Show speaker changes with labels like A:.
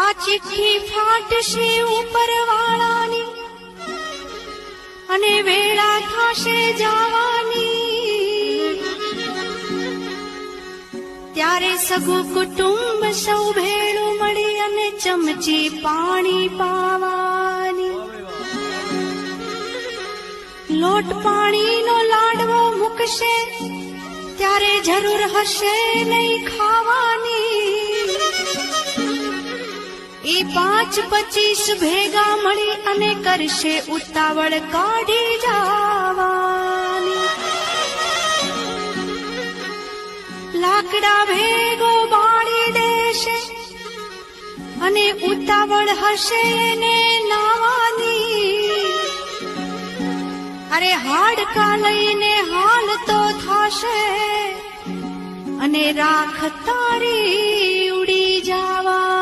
A: આ ચિઠ્ઠી ફાટશે ઉપરવાળાની અને વેળા થશે જવાની, ત્યારે સગું કુટુંબ સૌ ભેળું મળી અને ચમચી પાણી પાવાની. લોટ પાણીનો લાડવો મૂકશે ત્યારે જરૂર હશે નહીં ખાવાની. એ 5-25 ભેગા મળી અને કરશે ઉતાવળ કાઢી જવાની. લાકડા ભેગો બાળી દેશે અને ઉતાવળ હશે એને નાવાની. અરે હાડકા લઈને હાલ તો થશે અને રાખ તારી ઉડી જવા.